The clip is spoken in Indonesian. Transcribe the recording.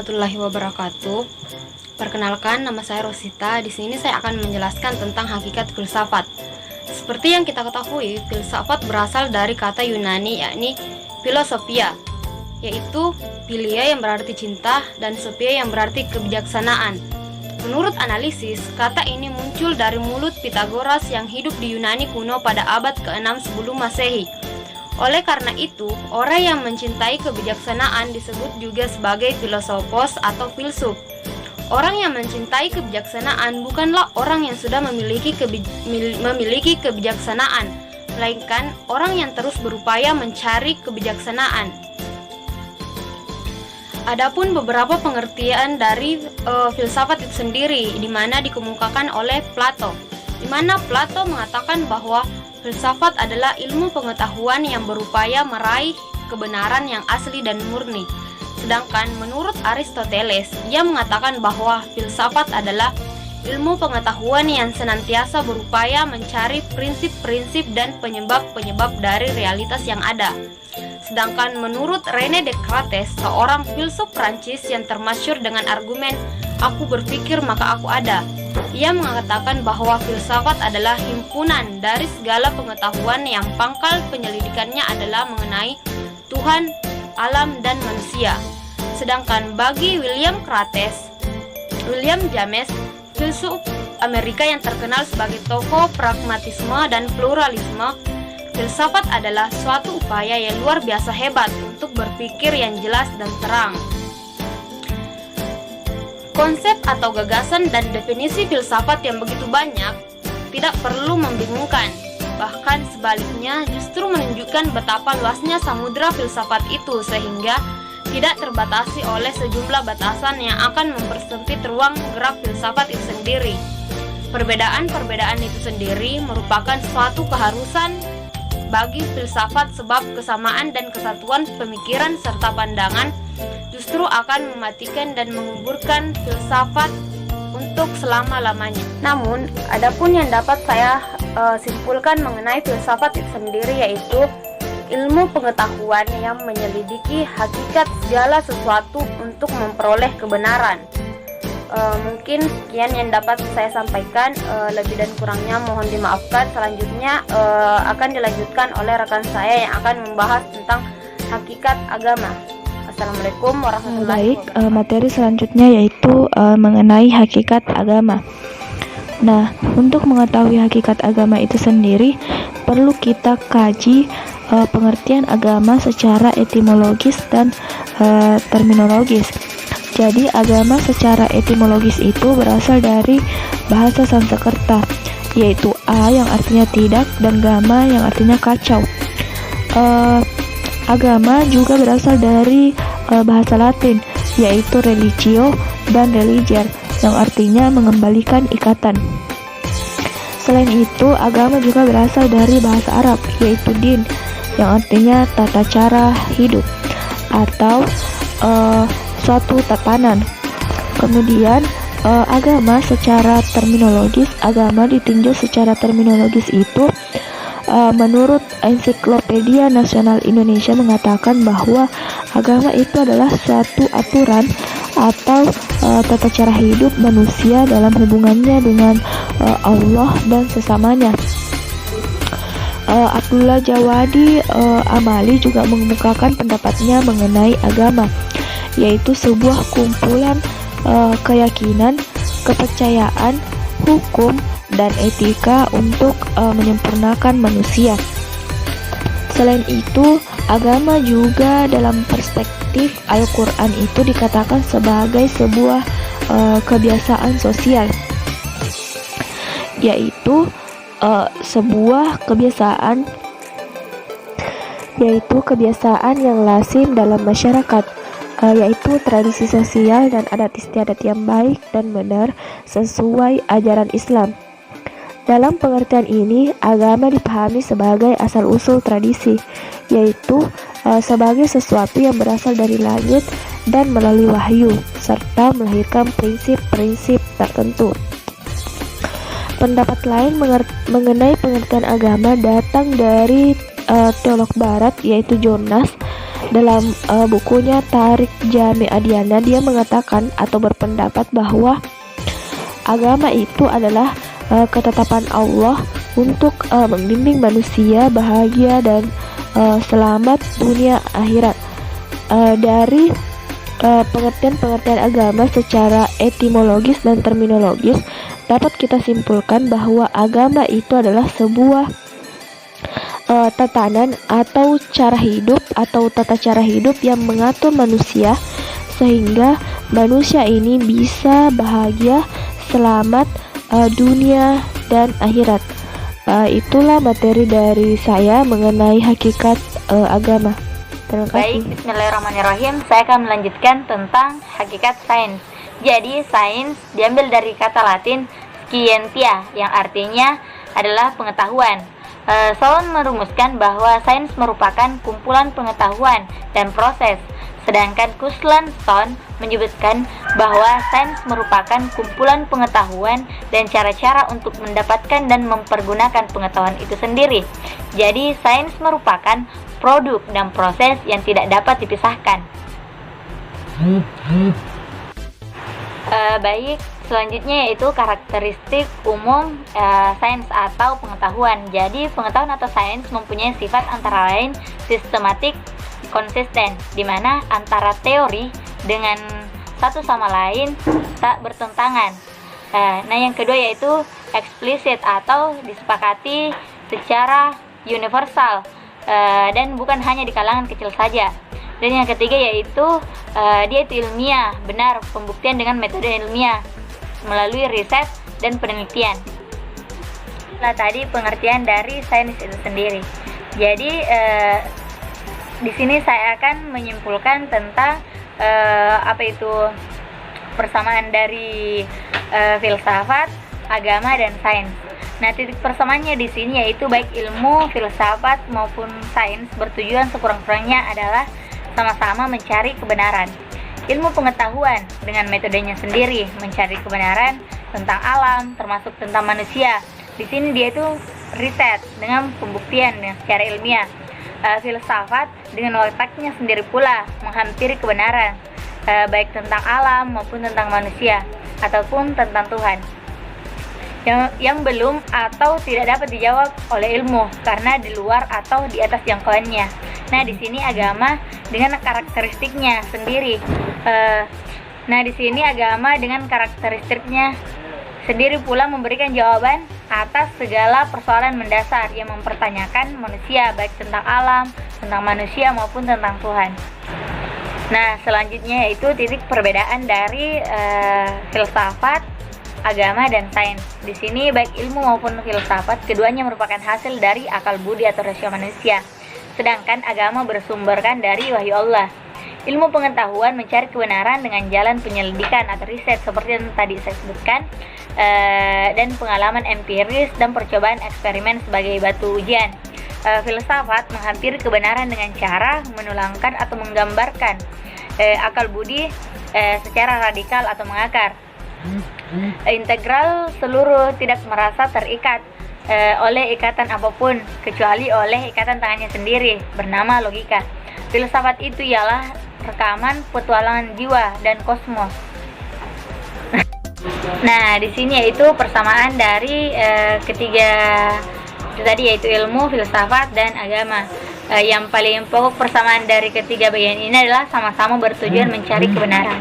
warahmatullahi wabarakatuh. Perkenalkan, nama saya Rosita. Di sini saya akan menjelaskan tentang hakikat filsafat. Seperti yang kita ketahui, filsafat berasal dari kata Yunani yakni philosophia, yaitu philia yang berarti cinta dan sophia yang berarti kebijaksanaan. Menurut analisis, kata ini muncul dari mulut Pythagoras yang hidup di Yunani kuno pada abad ke-6 sebelum Masehi. Oleh karena itu, orang yang mencintai kebijaksanaan disebut juga sebagai filosofos atau filsuf. Orang yang mencintai kebijaksanaan bukanlah orang yang sudah memiliki kebijaksanaan, melainkan orang yang terus berupaya mencari kebijaksanaan. Adapun beberapa pengertian dari filsafat itu sendiri, di mana dikemukakan oleh Plato, di mana Plato mengatakan bahwa filsafat adalah ilmu pengetahuan yang berupaya meraih kebenaran yang asli dan murni. Sedangkan menurut Aristoteles, ia mengatakan bahwa filsafat adalah ilmu pengetahuan yang senantiasa berupaya mencari prinsip-prinsip dan penyebab-penyebab dari realitas yang ada. Sedangkan menurut René Descartes, seorang filsuf Prancis yang termasyhur dengan argumen "aku berpikir maka aku ada", ia mengatakan bahwa filsafat adalah himpunan dari segala pengetahuan yang pangkal penyelidikannya adalah mengenai Tuhan, alam, dan manusia. Sedangkan bagi William James, filsuf Amerika yang terkenal sebagai tokoh pragmatisme dan pluralisme, filsafat adalah suatu upaya yang luar biasa hebat untuk berpikir yang jelas dan terang. Konsep atau gagasan dan definisi filsafat yang begitu banyak tidak perlu membingungkan. Bahkan sebaliknya justru menunjukkan betapa luasnya samudera filsafat itu, sehingga tidak terbatasi oleh sejumlah batasan yang akan mempersempit ruang gerak filsafat itu sendiri. Perbedaan-perbedaan itu sendiri merupakan suatu keharusan bagi filsafat, sebab kesamaan dan kesatuan pemikiran serta pandangan justru akan mematikan dan menguburkan filsafat untuk selama-lamanya. Namun, adapun yang dapat saya simpulkan mengenai filsafat itu sendiri, yaitu ilmu pengetahuan yang menyelidiki hakikat segala sesuatu untuk memperoleh kebenaran. Mungkin sekian yang dapat saya sampaikan, lebih dan kurangnya mohon dimaafkan. Selanjutnya akan dilanjutkan oleh rekan saya yang akan membahas tentang hakikat agama. Assalamualaikum warahmatullahi wabarakatuh. Materi selanjutnya yaitu mengenai hakikat agama. Nah, untuk mengetahui hakikat agama itu sendiri, perlu kita kaji pengertian agama secara etimologis dan terminologis. Jadi, agama secara etimologis itu berasal dari bahasa Sanskerta, yaitu a yang artinya tidak dan gama yang artinya kacau. Agama juga berasal dari bahasa Latin, yaitu religio dan religer, yang artinya mengembalikan ikatan. Selain itu, agama juga berasal dari bahasa Arab, yaitu din, yang artinya tata cara hidup atau suatu tatanan. Kemudian agama secara terminologis, agama ditinjau secara terminologis itu menurut Ensiklopedia Nasional Indonesia mengatakan bahwa agama itu adalah suatu aturan atau tata cara hidup manusia dalam hubungannya dengan Allah dan sesamanya. Abdullah Jawadi Amali juga mengemukakan pendapatnya mengenai agama, yaitu sebuah kumpulan keyakinan, kepercayaan, hukum, dan etika untuk menyempurnakan manusia. Selain itu, agama juga dalam perspektif Al-Quran itu dikatakan sebagai sebuah kebiasaan sosial, yaitu sebuah kebiasaan yang lazim dalam masyarakat, yaitu tradisi sosial dan adat istiadat yang baik dan benar sesuai ajaran Islam. Dalam pengertian ini, agama dipahami sebagai asal-usul tradisi, yaitu sebagai sesuatu yang berasal dari langit dan melalui wahyu, serta melahirkan prinsip-prinsip tertentu. Pendapat lain mengenai pengertian agama datang dari teolog barat, yaitu Jonas, Dalam bukunya Tarik Jami Adiana, dia mengatakan atau berpendapat bahwa agama itu adalah ketetapan Allah untuk membimbing manusia bahagia dan selamat dunia akhirat. Dari pengertian-pengertian agama secara etimologis dan terminologis, dapat kita simpulkan bahwa agama itu adalah sebuah tatanan atau cara hidup atau tata cara hidup yang mengatur manusia sehingga manusia ini bisa bahagia, selamat dunia dan akhirat. Itulah materi dari saya mengenai hakikat agama. Terima kasih. Baik, bismillahirrahmanirrahim. Saya akan melanjutkan tentang hakikat sains. Jadi, sains diambil dari kata Latin scientia, yang artinya adalah pengetahuan. Solon merumuskan bahwa sains merupakan kumpulan pengetahuan dan proses, sedangkan Kuslan Stone menyebutkan bahwa sains merupakan kumpulan pengetahuan dan cara-cara untuk mendapatkan dan mempergunakan pengetahuan itu sendiri. Jadi, sains merupakan produk dan proses yang tidak dapat dipisahkan. Baik, selanjutnya yaitu karakteristik umum sains atau pengetahuan. Jadi, pengetahuan atau sains mempunyai sifat antara lain sistematik, konsisten, di mana antara teori dengan satu sama lain tak bertentangan. Nah, yang kedua yaitu eksplisit atau disepakati secara universal dan bukan hanya di kalangan kecil saja. Dan yang ketiga yaitu dia itu ilmiah, benar, pembuktian dengan metode ilmiah melalui riset dan penelitian. Nah, tadi pengertian dari sains itu sendiri. Jadi di sini saya akan menyimpulkan tentang apa itu persamaan dari filsafat, agama dan sains. Nah, titik persamaannya di sini yaitu baik ilmu, filsafat maupun sains bertujuan sekurang-kurangnya adalah sama-sama mencari kebenaran. Ilmu pengetahuan dengan metodenya sendiri mencari kebenaran tentang alam, termasuk tentang manusia. Di sini dia itu riset dengan pembuktian dengan secara ilmiah. Filsafat dengan letaknya sendiri pula menghampiri kebenaran, baik tentang alam maupun tentang manusia ataupun tentang Tuhan. Yang belum atau tidak dapat dijawab oleh ilmu karena di luar atau di atas jangkauannya. Nah, di sini agama dengan karakteristiknya sendiri. Nah, di sini agama dengan karakteristiknya sendiri pula memberikan jawaban atas segala persoalan mendasar yang mempertanyakan manusia, baik tentang alam, tentang manusia maupun tentang Tuhan. Nah, selanjutnya yaitu titik perbedaan dari filsafat, agama dan sains. Di sini baik ilmu maupun filsafat keduanya merupakan hasil dari akal budi atau rasio manusia. Sedangkan agama bersumberkan dari wahyu Allah. Ilmu pengetahuan mencari kebenaran dengan jalan penyelidikan atau riset seperti yang tadi saya sebutkan, dan pengalaman empiris dan percobaan eksperimen sebagai batu ujian. Filsafat menghampiri kebenaran dengan cara menulangkan atau menggambarkan akal budi secara radikal atau mengakar. Integral seluruh, tidak merasa terikat oleh ikatan apapun kecuali oleh ikatan tangannya sendiri bernama logika. Filsafat itu ialah rekaman petualangan jiwa dan kosmos. Nah, di sini yaitu persamaan dari ketiga itu tadi, yaitu ilmu, filsafat dan agama. Yang paling pokok persamaan dari ketiga bagian ini adalah sama-sama bertujuan mencari kebenaran.